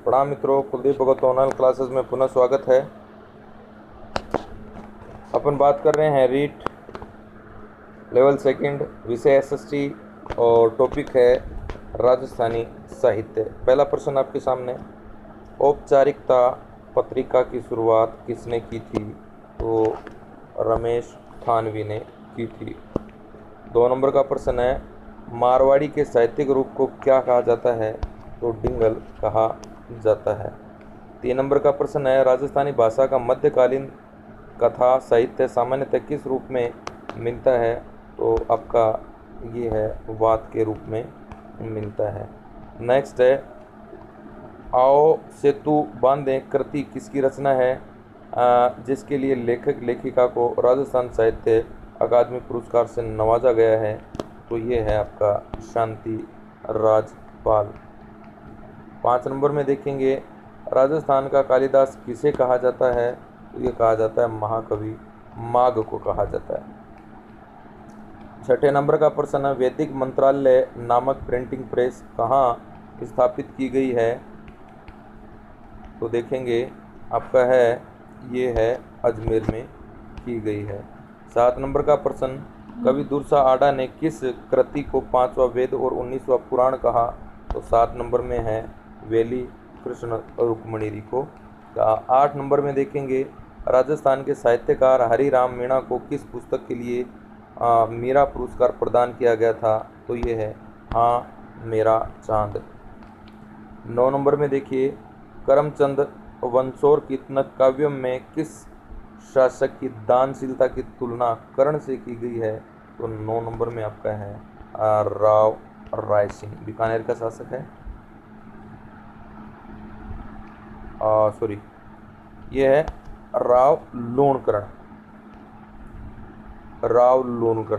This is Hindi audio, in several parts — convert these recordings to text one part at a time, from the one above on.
प्रणाम मित्रों, कुलदीप भगत ऑनलाइन क्लासेस में पुनः स्वागत है। अपन बात कर रहे हैं रीट लेवल सेकंड, विषय एसएसटी और टॉपिक है राजस्थानी साहित्य। पहला प्रश्न आपके सामने, औपचारिकता पत्रिका की शुरुआत किसने की थी? तो रमेश थानवी ने की थी। 2 नंबर का प्रश्न है, मारवाड़ी के साहित्यिक रूप को क्या कहा जाता है? तो डिंगल कहा जाता है। 3 नंबर का प्रश्न है, राजस्थानी भाषा का मध्यकालीन कथा साहित्य सामान्यतः किस रूप में मिलता है? तो आपका ये है वाद के रूप में मिलता है। नेक्स्ट है, आओ सेतु बांधे कृति किसकी रचना है? जिसके लिए लेखक लेखिका को राजस्थान साहित्य अकादमी पुरस्कार से नवाजा गया है। तो ये है आपका शांति राजपाल। 5 नंबर में देखेंगे, राजस्थान का कालिदास किसे कहा जाता है? तो ये कहा जाता है महाकवि माघ को कहा जाता है। 6 नंबर का प्रश्न है, वैदिक मंत्रालय नामक प्रिंटिंग प्रेस कहाँ स्थापित की गई है? तो देखेंगे आपका है ये है अजमेर में की गई है। 7 नंबर का प्रश्न, कवि दुर्सा आडा ने किस कृति को 5वां वेद और 19वां पुराण कहा? तो 7 नंबर में है वेली कृष्ण रुक्मणी को। 8 नंबर में देखेंगे, राजस्थान के साहित्यकार हरिराम मीणा को किस पुस्तक के लिए मीरा पुरस्कार प्रदान किया गया था? तो ये है हाँ मेरा चांद। 9 नंबर में देखिए, करमचंद वंशोर कीर्तनक काव्य में किस शासक की दानशीलता की तुलना कर्ण से की गई है? तो 9 नंबर में आपका है राव राय सिंह, बीकानेर का शासक है। सॉरी, ये है राव लोणकर्ण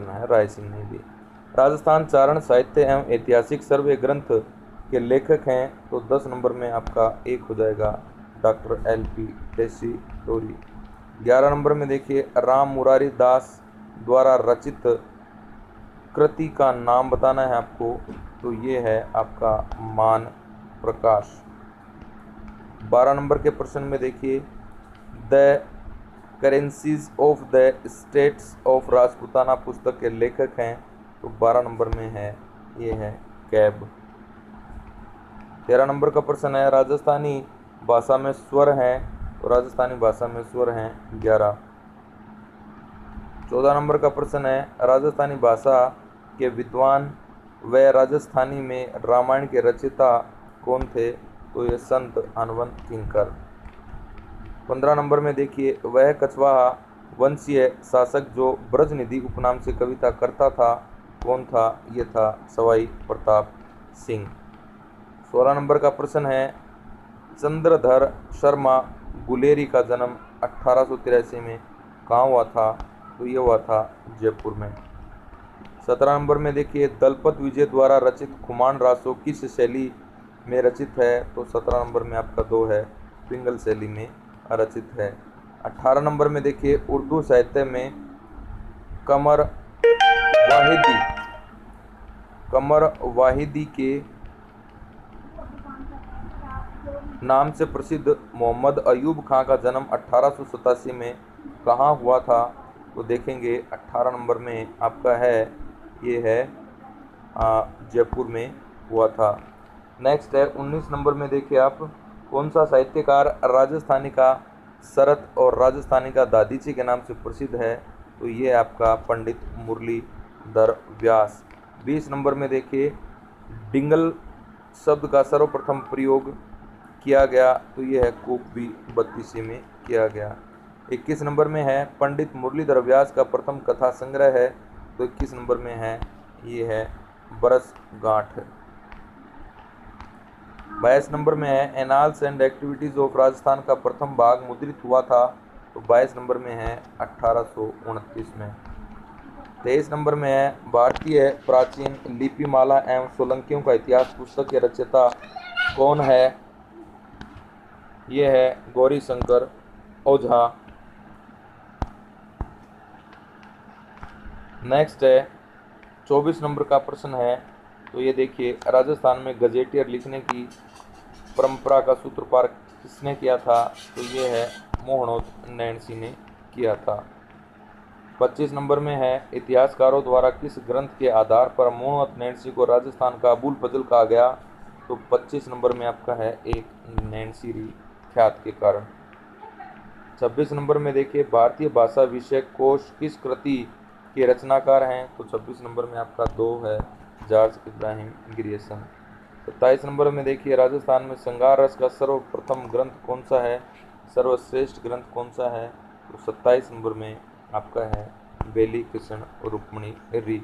है, राय सिंह नहीं दी। राजस्थान चारण साहित्य एवं ऐतिहासिक सर्वे ग्रंथ के लेखक हैं? तो 10 नंबर में आपका एक हो जाएगा डॉक्टर LP टेसीटोरी। 11 नंबर में देखिए, राम मुरारी दास द्वारा रचित कृति का नाम बताना है आपको। तो ये है आपका मान प्रकाश। 12 नंबर के प्रश्न में देखिए, the currencies of the states of Rajputana पुस्तक के लेखक हैं? तो 12 नंबर में है ये है कैब। 13 नंबर का प्रश्न है, राजस्थानी भाषा में स्वर हैं? तो राजस्थानी भाषा में स्वर हैं 11। 14 नंबर का प्रश्न है, राजस्थानी भाषा के विद्वान व राजस्थानी में रामायण के रचयिता कौन थे? तो ये संत हनुमंत किंकर। 15 नंबर में देखिए, वह कछवाहा वंशीय शासक जो ब्रजनिधि उपनाम से कविता करता था कौन था? ये था सवाई प्रताप सिंह। 16 नंबर का प्रश्न है, चंद्रधर शर्मा गुलेरी का जन्म 1883 में कहाँ हुआ था? तो ये हुआ था जयपुर में। 17 नंबर में देखिए, दलपत विजय द्वारा रचित खुमान रासो किस शैली में रचित है? तो 17 नंबर में आपका 2 है पिंगल शैली में रचित है। 18 नंबर में देखिए, उर्दू साहित्य में कमर वाहिदी के नाम से प्रसिद्ध मोहम्मद अयूब खां का जन्म 1887 में कहाँ हुआ था? तो देखेंगे 18 नंबर में आपका है ये है जयपुर में हुआ था। नेक्स्ट है 19 नंबर में देखिए आप, कौन सा साहित्यकार राजस्थानी का शरत और राजस्थानी का दादीची के नाम से प्रसिद्ध है? तो ये आपका पंडित मुरलीधर व्यास। 20 नंबर में देखिए, डिंगल शब्द का सर्वप्रथम प्रयोग किया गया? तो ये है कूपी 32 में किया गया। 21 नंबर में है, पंडित मुरलीधर व्यास का प्रथम कथा संग्रह है? तो 21 नंबर में है ये है बरसगांठ। 22 नंबर में है, annals and activities of Rajasthan का प्रथम भाग मुद्रित हुआ था? तो 22 नंबर में है 1829 में। 23 नंबर में है, भारतीय प्राचीन लिपिमाला एवं सोलंकियों का इतिहास पुस्तक के रचयिता कौन है? ये है गौरी शंकर ओझा। नेक्स्ट है 24 नंबर का प्रश्न है, तो ये देखिए, राजस्थान में गजेटियर लिखने की परंपरा का सूत्रपात किसने किया था? तो ये है मोहनोद नैणसी ने किया था। 25 नंबर में है, इतिहासकारों द्वारा किस ग्रंथ के आधार पर मोहम्मद नैणसी को राजस्थान का अबुल फजल कहा गया? तो 25 नंबर में आपका है एक नैणसीरी ख्यात के कारण। 26 नंबर में देखिए, भारतीय भाषा विषय कोश किस कृति के रचनाकार हैं? तो 26 नंबर में आपका 2 है, जॉर्ज इब्राहिम ग्रियर्सन। 27 नंबर में देखिए, राजस्थान में श्रृंगार रस का सर्वप्रथम ग्रंथ कौन सा है? सर्वश्रेष्ठ ग्रंथ कौन सा है? तो 27 नंबर में आपका है बेली कृष्ण रुक्मणी री।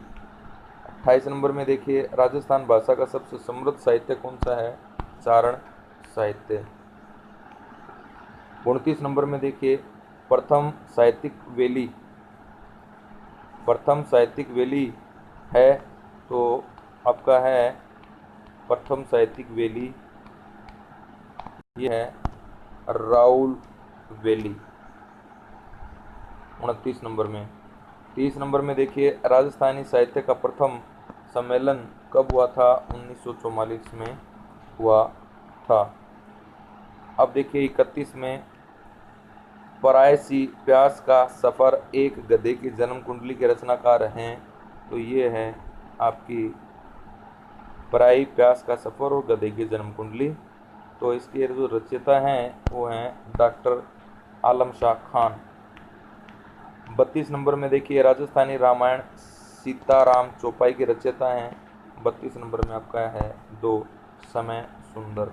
28 नंबर में देखिए, राजस्थान भाषा का सबसे समृद्ध साहित्य कौन सा है? चारण साहित्य। 29 नंबर में देखिए, प्रथम साहित्यिक वेली है, तो आपका है प्रथम साहित्यिक वेली ये है राउल वैली। 29 नंबर में। 30 नंबर में देखिए, राजस्थानी साहित्य का प्रथम सम्मेलन कब हुआ था? 1944 में हुआ था। अब देखिए 31 में, परायसी प्यास का सफ़र एक गधे की जन्म कुंडली के रचनाकार हैं, तो ये है आपकी पराई प्यास का सफ़र और गधे की जन्म कुंडली। तो इसके जो रचयिता हैं वो हैं डॉक्टर आलम शाह खान। 32 नंबर में देखिए, राजस्थानी रामायण सीताराम चौपाई के रचयिता हैं। 32 नंबर में आपका है 2 समय सुंदर।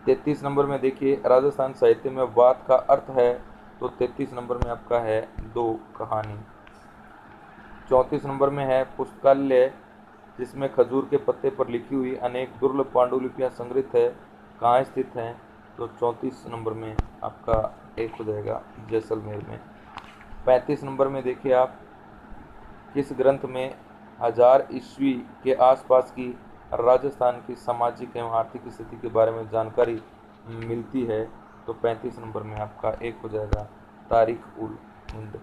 33 नंबर में देखिए, राजस्थान साहित्य में वात का अर्थ है, तो 33 नंबर में आपका है 2 कहानी। 34 नंबर में है, पुस्तकालय जिसमें खजूर के पत्ते पर लिखी हुई अनेक दुर्लभ पांडुलिपियां संग्रहित है, कहाँ स्थित हैं? तो 34 नंबर में आपका एक हो जाएगा जैसलमेर में। 35 नंबर में देखिए आप, किस ग्रंथ में 1000 ईस्वी के आसपास की राजस्थान की सामाजिक एवं आर्थिक स्थिति के बारे में जानकारी मिलती है? तो 35 नंबर में आपका एक हो जाएगा तारीख उल हिंद।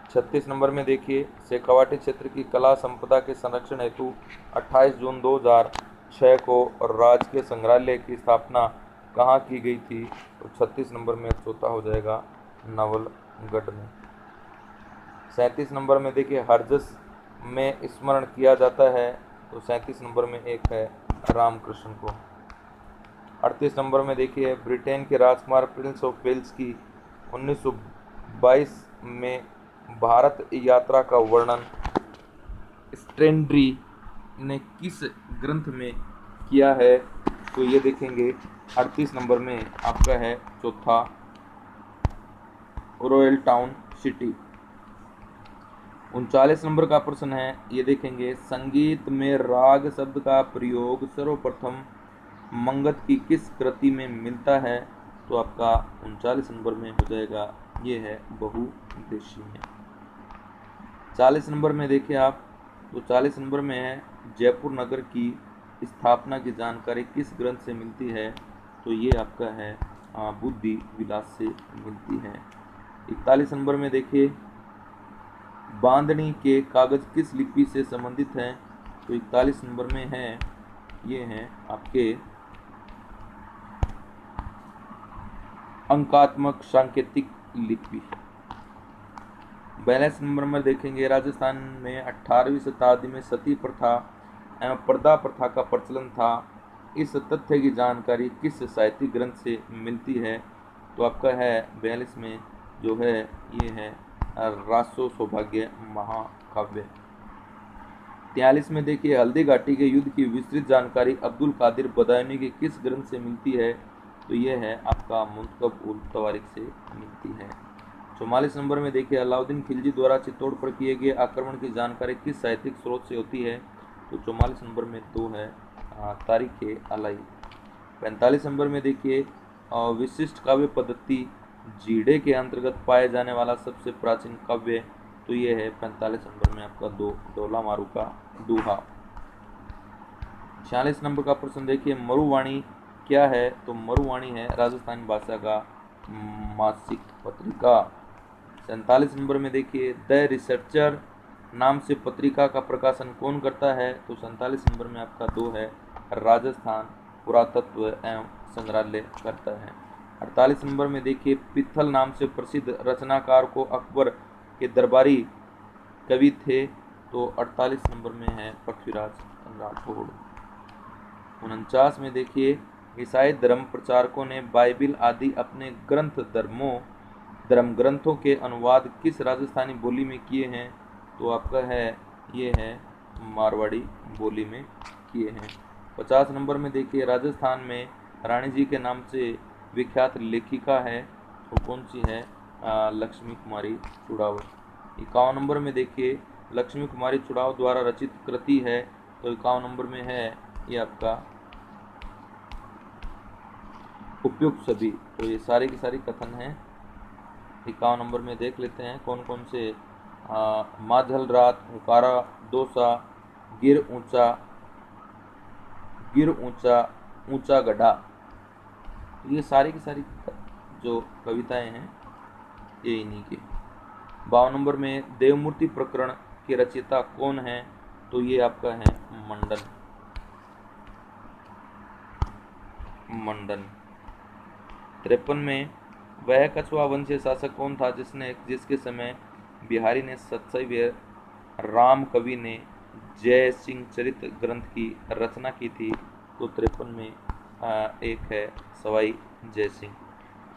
36 नंबर में देखिए, शेखावाटी क्षेत्र की कला संपदा के संरक्षण हेतु 28 जून 2006 को राजकीय संग्रहालय की स्थापना कहाँ की गई थी? तो 36 नंबर में चौथा हो जाएगा नवलगढ़ में। 37 नंबर में देखिए, हरजस में स्मरण किया जाता है, तो 37 नंबर में एक है रामकृष्ण को। 38 नंबर में देखिए, ब्रिटेन के राजकुमार प्रिंस ऑफ वेल्स की 1922 में भारत यात्रा का वर्णन स्ट्रेंड्री ने किस ग्रंथ में किया है? तो ये देखेंगे 38 नंबर में आपका है चौथा रॉयल टाउन सिटी। 39 नंबर का प्रश्न है, ये देखेंगे, संगीत में राग शब्द का प्रयोग सर्वप्रथम मंगत की किस कृति में मिलता है? तो आपका 39 नंबर में हो जाएगा ये है बहुउद्देशीय में। 40 नंबर में देखिए आप, तो 40 नंबर में है, जयपुर नगर की स्थापना की जानकारी किस ग्रंथ से मिलती है? तो ये आपका है बुद्धि विलास से मिलती है। 41 नंबर में देखिए, बांधनी के कागज किस लिपि से संबंधित हैं? तो 41 नंबर में है, ये हैं आपके अंकात्मक सांकेतिक लिपि। 42 नंबर में देखेंगे, राजस्थान में 18वीं शताब्दी में सती प्रथा एवं पर्दा प्रथा का प्रचलन था, इस तथ्य की जानकारी किस साहित्यिक ग्रंथ से मिलती है? तो आपका है 42 में जो है ये है रासो सौभाग्य महाकाव्य। 43 में देखिए, हल्दी घाटी के युद्ध की विस्तृत जानकारी अब्दुल कादिर बदायूनी के किस ग्रंथ से मिलती है? तो ये है आपका मुंतखब उल तवारिख से मिलती है। 44 नंबर में देखिए, अलाउद्दीन खिलजी द्वारा चित्तौड़ पर किए गए आक्रमण की जानकारी किस साहित्यिक स्रोत से होती है? तो 44 नंबर में 2 है तारीख अलाई। 45 नंबर में देखिए, विशिष्ट काव्य पद्धति जीड़े के अंतर्गत पाए जाने वाला सबसे प्राचीन काव्य, तो ये है 45 नंबर में आपका 2 डोला मारू का दूहा। 46 नंबर का प्रश्न देखिए, मरुवाणी क्या है? तो मरुवाणी है राजस्थानी भाषा का मासिक पत्रिका। 47 नंबर में देखिए, द रिसर्चर नाम से पत्रिका का प्रकाशन कौन करता है? तो 47 नंबर में आपका 2 है, राजस्थान पुरातत्व एवं संग्रहालय करता है। 48 नंबर में देखिए, पित्थल नाम से प्रसिद्ध रचनाकार को अकबर के दरबारी कवि थे? तो 48 नंबर में है पृथ्वीराज राठौड़। 49 में देखिए, ईसाई धर्म प्रचारकों ने बाइबिल आदि अपने धर्म ग्रंथों के अनुवाद किस राजस्थानी बोली में किए हैं? तो आपका है ये है मारवाड़ी बोली में किए हैं। 50 नंबर में देखिए, राजस्थान में रानी जी के नाम से विख्यात लेखिका है, तो कौन सी है? लक्ष्मी कुमारी चुड़ाव। 51 नंबर में देखिए, लक्ष्मी कुमारी चुड़ाव द्वारा रचित कृति है, तो 51 नंबर में है ये आपका उपयुक्त सभी। तो ये सारे की सारी कथन हैं। 51 नंबर में देख लेते हैं कौन कौन से। माझल रात, हुकारा, दोसा, गिर ऊंचा ऊंचा गढ़ा, ये सारी की सारी जो कविताएं हैं ये इन्हीं की। 52 नंबर में देवमूर्ति प्रकरण के रचयिता कौन है? तो ये आपका है मंडन। 53 में वह कछुआ वंशीय शासक कौन था जिसके समय बिहारी ने सतसव्य राम कवि ने जय सिंह चरित ग्रंथ की रचना की थी? तो 53 में एक है सवाई जय सिंह।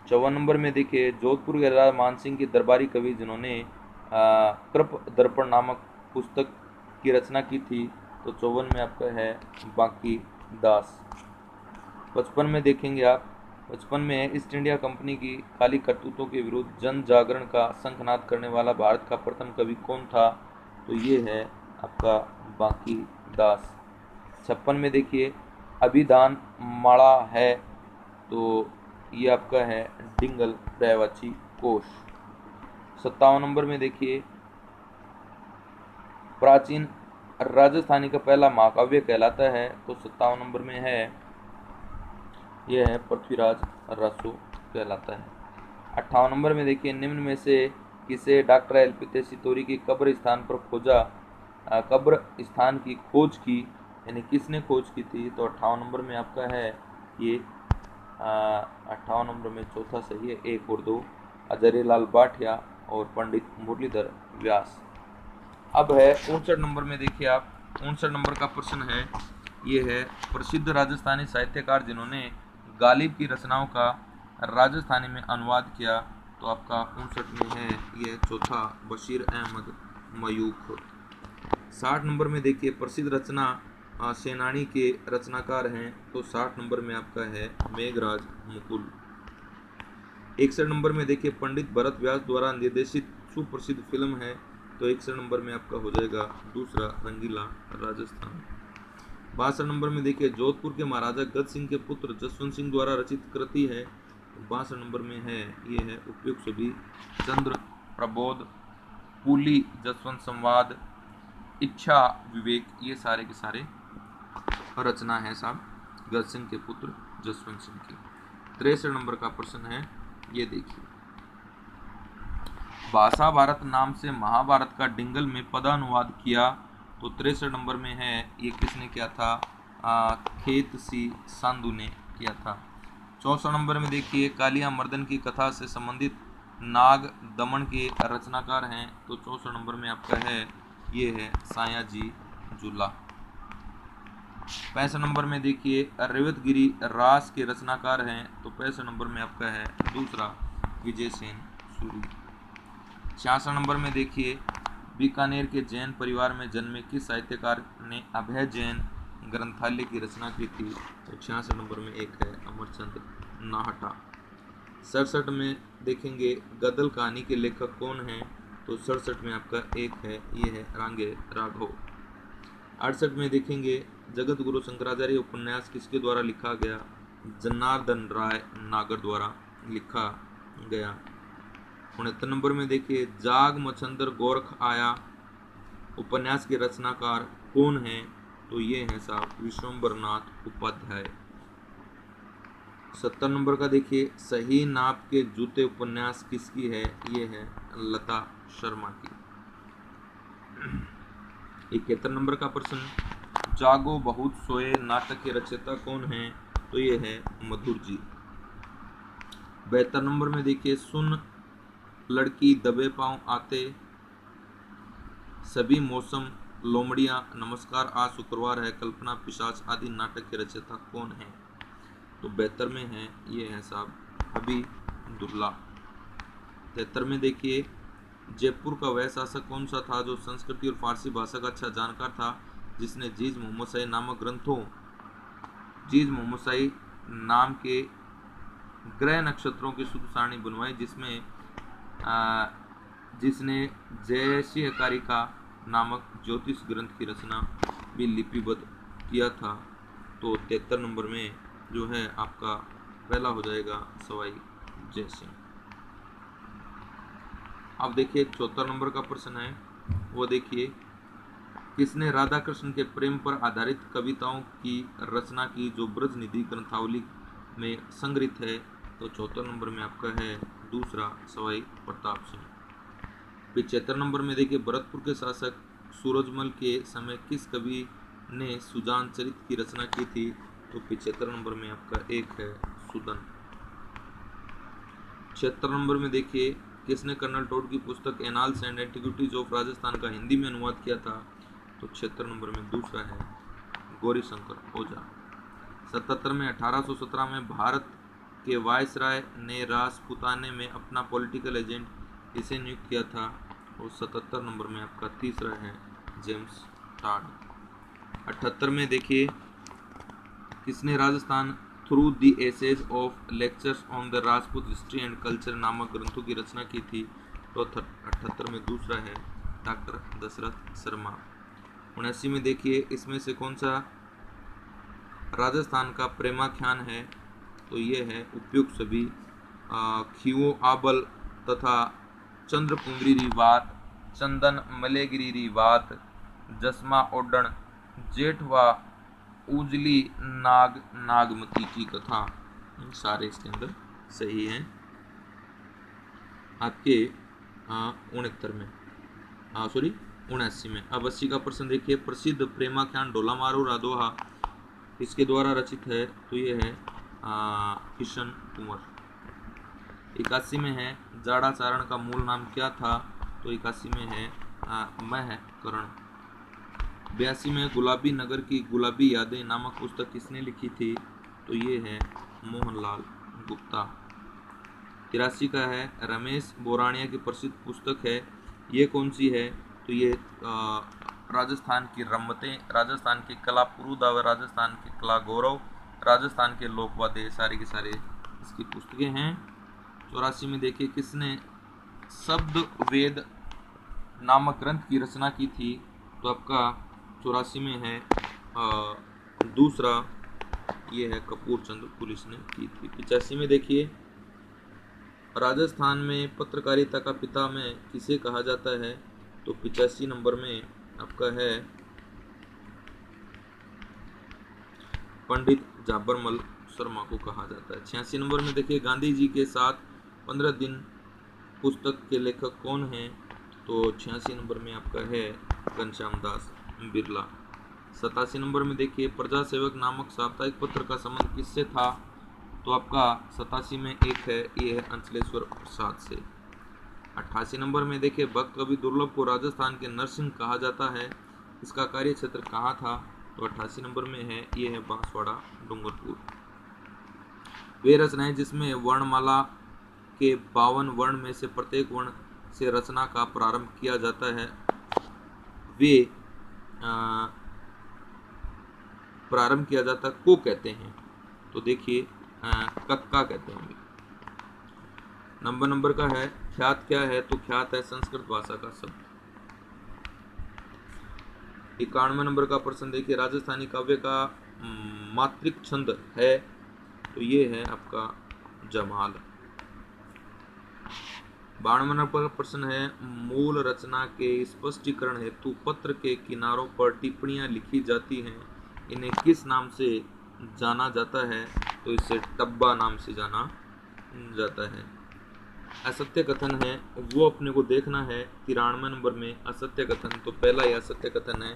54 नंबर में देखिए, जोधपुर के राजा मानसिंह के दरबारी कवि जिन्होंने कृप दर्पण नामक पुस्तक की रचना की थी? तो 54 में आपका है बांकी दास। 55 में देखेंगे आप, 55 में ईस्ट इंडिया कंपनी की काली करतूतों के विरुद्ध जन जागरण का शंखनाद करने वाला भारत का प्रथम कवि कौन था? तो ये है आपका बांकी दास। 56 में देखिए, अभिधान माड़ा है, तो ये आपका है डिंगल पर्यायवाची कोश। 57 नंबर में देखिए, प्राचीन राजस्थानी का पहला महाकाव्य कहलाता है? तो 57 नंबर में है यह है पृथ्वीराज रासो कहलाता है। 58 नंबर में देखिए, निम्न में से किसे डॉक्टर एलपी सितौरी की कब्र स्थान की खोज की, यानी किसने खोज की थी? तो 58 नंबर में आपका है ये 58 नंबर में चौथा सही है, 1 और 2 अजयलाल बाठिया और पंडित मुरलीधर व्यास। अब है 59 नंबर में देखिए आप, 59 नंबर का प्रश्न है, ये है प्रसिद्ध राजस्थानी साहित्यकार जिन्होंने गालिब की रचनाओं का राजस्थानी में अनुवाद किया? तो आपका 59 में है ये चौथा बशीर अहमद मयूख। 60 नंबर में देखिए, प्रसिद्ध रचना सेनानी के रचनाकार हैं? तो 60 नंबर में आपका है मेघराज मुकुल। 61 नंबर में देखिए, पंडित भरत व्यास द्वारा निर्देशित सुप्रसिद्ध फिल्म है? तो 61 नंबर में आपका हो जाएगा दूसरा रंगीला राजस्थान। 62 नंबर में देखिए, जोधपुर के महाराजा गद सिंह के पुत्र जसवंत सिंह द्वारा रचित कृति है? 62 नंबर में है ये है उपयुक्त सभी, चंद्र प्रबोध, पुली जसवंत संवाद, इच्छा विवेक, ये सारे के सारे रचना है साहब गद सिंह के पुत्र जसवंत सिंह की। 63 नंबर का प्रश्न है, ये देखिए, भाषा भारत नाम से महाभारत का डिंगल में पदानुवाद किया? तो 63 नंबर में है ये किसने किया था? खेत सी सांधु ने किया था। 64 नंबर में देखिए, कालिया मर्दन की कथा से संबंधित नाग दमन के रचनाकार हैं? तो 64 नंबर में आपका है ये है सायाजी झूला। 65 नंबर में देखिए, रेवतगिरी रास के रचनाकार हैं? तो 65 नंबर में आपका है दूसरा विजय सेन सूरी। 66 नंबर में देखिए, बीकानेर के जैन परिवार में जन्मे किस साहित्यकार ने अभय जैन ग्रंथालय की रचना की थी? तो 66 नंबर में एक है अमरचंद नाहटा। 67 में देखेंगे, गदल कहानी के लेखक कौन हैं? तो 67 में आपका एक है ये है रांगे राघव। 68 में देखेंगे, जगत गुरु शंकराचार्य उपन्यास किसके द्वारा लिखा गया? जनार्दन राय नागर द्वारा लिखा गया। 69 नंबर में देखिए, जाग मछंदर गोरख आया उपन्यास के रचनाकार कौन हैं? तो ये हैं साहब विश्वम्बर नाथ उपाध्याय। 70 नंबर का देखिए, सही नाप के जूते उपन्यास किसकी है? ये है लता शर्मा की। 71 नंबर का प्रश्न, जागो बहुत सोए नाटक के रचयिता कौन है? तो ये है मधुर जी। 72 नंबर में देखिए, सुन लड़की दबे पांव आते, सभी मौसम, लोमड़ियां, नमस्कार आज शुक्रवार है, कल्पना, पिशाच आदि नाटक के रचयिता कौन है? तो 72 में है, ये है साहब अभी दुर्ला। 73 में देखिए, जयपुर का वह शासक कौन सा था जो संस्कृति और फारसी भाषा का अच्छा जानकार था, जिसने जीज मोहम्मद शाही नामक ग्रंथों, जीज मोहम्मद शाही नाम के ग्रह नक्षत्रों की शुद्ध सारणी बनवाई, जिसने जयसिंह कारिका नामक ज्योतिष ग्रंथ की रचना भी लिपिबद्ध किया था। तो 73 नंबर में जो है आपका पहला हो जाएगा सवाई जय सिंह। अब देखिए 74 नंबर का प्रश्न है, वो देखिए, किसने राधा कृष्ण के प्रेम पर आधारित कविताओं की रचना की जो ब्रज निधि ग्रंथावली में संग्रहित है? तो 74 नंबर में आपका है दूसरा सवाई प्रताप सिंह। 75 नंबर में देखिए, भरतपुर के शासक सूरजमल के समय किस कवि ने सुजान चरित की रचना की थी? तो 75 नंबर में आपका एक है सुदन। 76 नंबर में देखिए, किसने कर्नल टोड की पुस्तक annals and antiquities of Rajasthan का हिंदी में अनुवाद किया था? तो 76 नंबर में दूसरा है गौरीशंकर ओझा। 77 में 1817 में भारत के वायसराय ने राजपुताने में अपना पॉलिटिकल एजेंट इसे नियुक्त किया था? और 77 नंबर में आपका तीसरा है जेम्स टाड। 78 में देखिए, किसने Rajasthan through the ages of lectures on the Rajput history and culture नामक ग्रंथों की रचना की थी? तो 78 में दूसरा है डॉक्टर दशरथ शर्मा। 79 में देखिए, इसमें से कौन सा राजस्थान का प्रेमाख्यान है? तो ये है उपयुक्त सभी, खीवो आबल तथा चंद्रपुंगरी वात, चंदन मलेगिरी वात, जसमा ओडण, जेठवा उजली नाग नागमती की कथा, सारे इसके अंदर सही हैं आपके 69 में, सॉरी 79 में। अब 80 का प्रश्न देखिए, प्रसिद्ध प्रेमाख्यान ढोला मारो राधोहा इसके द्वारा रचित है? तो ये है किशन कुंवर। 81 में है, जाड़ा चारण का मूल नाम क्या था? तो 81 में है महकरण। 82 में गुलाबी नगर की गुलाबी यादें नामक पुस्तक किसने लिखी थी? तो ये है मोहनलाल गुप्ता। 83 का है, रमेश बोरानिया की प्रसिद्ध पुस्तक है, ये कौन सी है? तो ये राजस्थान की रम्मतें, राजस्थान की कला पुरुदा व राजस्थान की कला गौरव, राजस्थान के लोकवाद्य, सारे के सारे इसकी पुस्तकें हैं। 84 में देखिए, किसने शब्द वेद नामक ग्रंथ की रचना की थी? तो आपका 84 में है दूसरा, ये है कपूर चंद पुलिस ने की थी। 85 में देखिए, राजस्थान में पत्रकारिता का पिता में किसे कहा जाता है? तो 85 नंबर में आपका है पंडित जाबरमल शर्मा को कहा जाता है। 86 नंबर में देखिए, गांधी जी के साथ 15 दिन पुस्तक के लेखक कौन हैं? तो 86 नंबर में आपका है घनश्याम दास बिरला। 87 नंबर में देखिए, प्रजा सेवक नामक साप्ताहिक पत्र का संबंध किससे था? तो आपका 87 में एक है, ये है अंचलेश्वर प्रसाद से। 88 नंबर में देखिए, भक्त कवि दुर्लभ को राजस्थान के नरसिंह कहा जाता है, इसका कार्य क्षेत्र कहाँ था? तो 88 नंबर में है, ये है बांसवाड़ा डूंगरपुर। वे रचनाएं जिसमें वर्णमाला के 52 वर्ण में से प्रत्येक वर्ण से रचना का प्रारंभ किया जाता है, वे प्रारंभ किया जाता को कहते हैं? तो देखिए कक्का कहते हैं। नंबर का है, ख्यात क्या है? तो ख्यात है संस्कृत भाषा का शब्द। 91 नंबर का प्रश्न देखिए, राजस्थानी काव्य का मात्रिक छंद है? तो ये है आपका जमाल। 92 नंबर का प्रश्न है, मूल रचना के स्पष्टीकरण हेतु पत्र के किनारों पर टिप्पणियां लिखी जाती हैं, इन्हें किस नाम से जाना जाता है? तो इसे टब्बा नाम से जाना जाता है। असत्य कथन है वो अपने को देखना है 93 नंबर में। असत्य कथन तो पहला ही असत्य कथन है,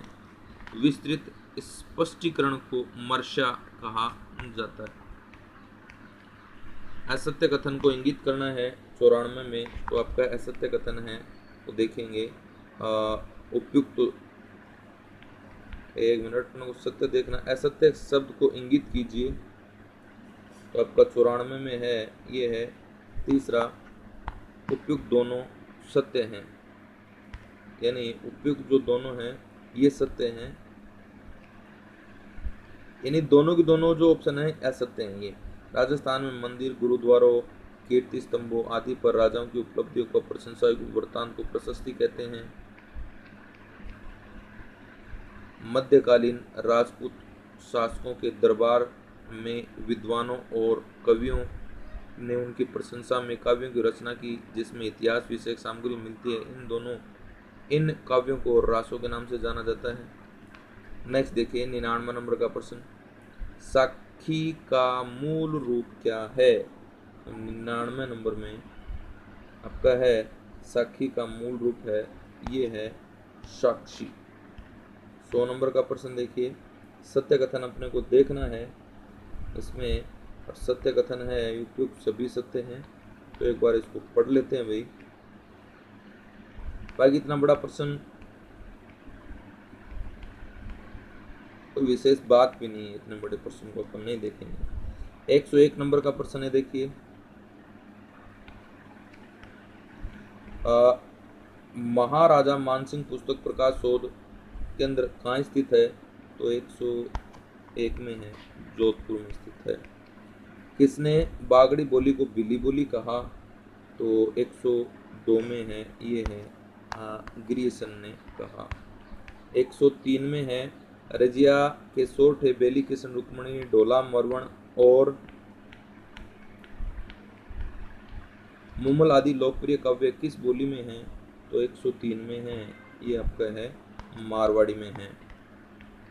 विस्तृत स्पष्टीकरण को मर्शा कहा जाता है। असत्य कथन को इंगित करना है 94 में, तो आपका असत्य कथन है तो देखेंगे उपयुक्त तो, एक मिनट में सत्य देखना, असत्य शब्द को इंगित कीजिए, तो आपका 94 में है ये है तीसरा, उपयुक्त दोनों सत्य हैं, यानी उपयुक्त जो दोनों हैं ये सत्य हैं, यानी दोनों के दोनों जो ऑप्शन है असत्य हैं। ये राजस्थान में मंदिर, गुरुद्वारों, कीर्ति स्तंभों आदि पर राजाओं की उपलब्धियों को प्रशंसा वृत्तांत को प्रशस्ति कहते हैं। मध्यकालीन राजपूत शासकों के दरबार में विद्वानों और कवियों ने उनकी प्रशंसा में काव्यों की रचना की जिसमें इतिहास विषयक सामग्री मिलती है। इन काव्यों को रासों के नाम से जाना जाता है। नेक्स्ट देखिए 99 नंबर का प्रश्न, साखी का मूल रूप क्या है? 99 नंबर में आपका है साखी का मूल रूप है ये है साक्षी। 100 नंबर का प्रश्न देखिए, सत्य कथन अपने को देखना है इसमें, और सत्य कथन है उपयुक्त सभी सत्य हैं, तो एक बार इसको पढ़ लेते हैं भाई। बाकी इतना बड़ा प्रश्न कोई विशेष बात भी नहीं है, इतने बड़े प्रश्न को अपन नहीं देखेंगे। 101 नंबर का प्रश्न है देखिए, महाराजा मानसिंह पुस्तक प्रकाश शोध केंद्र कहाँ स्थित है? तो 101 में है, जोधपुर में स्थित है। किसने बागड़ी बोली को बिली बोली कहा? तो 102 में है ये है ग्रीसन ने कहा। 103 में है रजिया के सोठ है बेली किशन रुक्मणी ढोला मरवण और मुमल आदि लोकप्रिय काव्य किस बोली में है? तो 103 में है ये आपका है मारवाड़ी में है।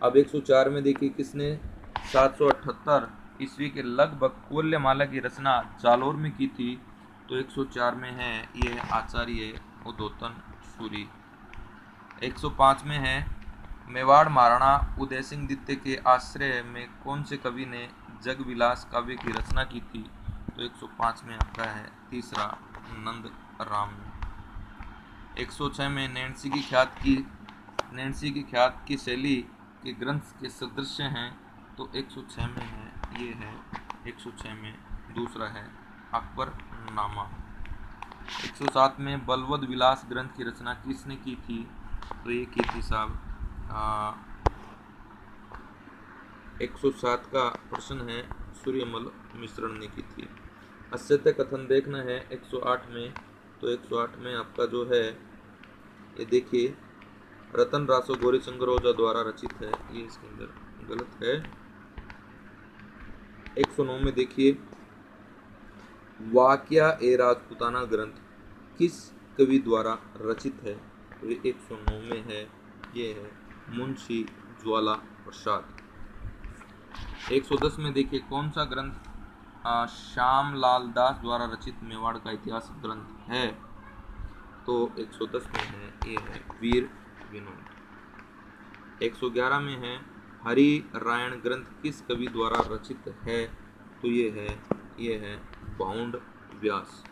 अब 104 में देखिए, किसने 778 ईस्वी के लगभग कोल्यमाला की रचना जालोर में की थी? तो 104 में है ये आचार्य उदोतन सूरी। 105 में है मेवाड़ महाराणा उदय सिंह द्वितीय के आश्रय में कौन से कवि ने जगविलास काव्य की रचना की थी? तो 105 में आपका है तीसरा नंद राम। 106 में नैन्सी की ख्यात की शैली के ग्रंथ के सदृश्य हैं? तो 106 में है ये है 106 में दूसरा है अकबर नामा। 107 में बलवद विलास ग्रंथ की रचना किसने की थी? तो ये की थी साहब 107 का प्रश्न है सूर्यमल मिश्रण ने की थी। असत्य कथन देखना है 108 में, तो 108 में आपका जो है ये देखिए रतन रासो गौरी शंकर ओझा द्वारा रचित है, ये इसके अंदर गलत है। 109 में देखिए वाक्या ए राजपुताना ग्रंथ किस कवि द्वारा रचित है? तो ये 109 में है ये है मुंशी ज्वाला प्रसाद। 110 में देखिए कौन सा ग्रंथ श्यामलाल दास द्वारा रचित मेवाड़ का इतिहास ग्रंथ है? तो 110 में है ये है वीर विनोद। 111 में है हरि रायण ग्रंथ किस कवि द्वारा रचित है? तो ये है बाउंड व्यास।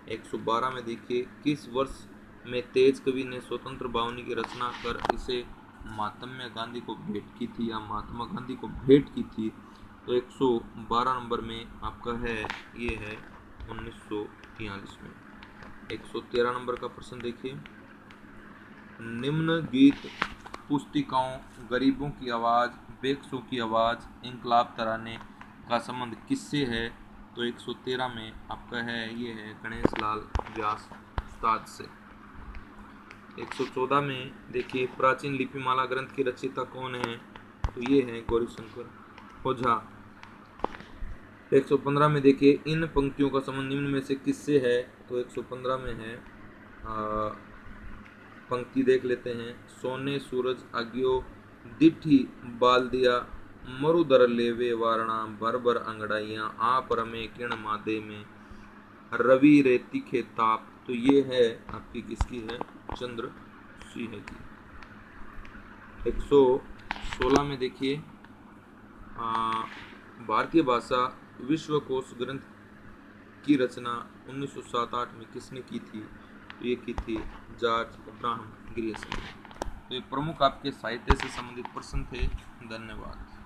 112 में देखिए किस वर्ष में तेज कवि ने स्वतंत्र बावनी की रचना कर इसे महात्मा गांधी को भेंट की थी या महात्मा गांधी को भेंट की थी? तो 112 नंबर में आपका है ये है 1943 में। 113 नंबर का प्रश्न देखिए, निम्न गीत पुस्तिकाओं गरीबों की आवाज़, बेकसों की आवाज़, इंकलाब तराने का संबंध किससे है? तो 113 में आपका है ये है गणेश लाल व्यास उस्ताद से। 114 में देखिए प्राचीन लिपिमाला ग्रंथ की रचयिता कौन है? तो ये है गौरीशंकर ओझा। 115 में देखिए इन पंक्तियों का संबंध निम्न में से किससे है? तो 115 में है पंक्ति देख लेते हैं, सोने सूरज आग्यो दिठी बाल दिया मरुदर लेवे वारणा भर भर अंगड़ाइयाँ आप रमे किण मादे में रवि रेती खेताब, तो ये है आपकी किसकी है, चंद्र सिंह की। 116 में देखिए, भारतीय भाषा विश्वकोश ग्रंथ की रचना 1907-8 में किसने की थी, तो ये की थी जॉर्ज अब्राहम ग्रियर्सन। तो ये प्रमुख आपके साहित्य से संबंधित प्रश्न थे। धन्यवाद।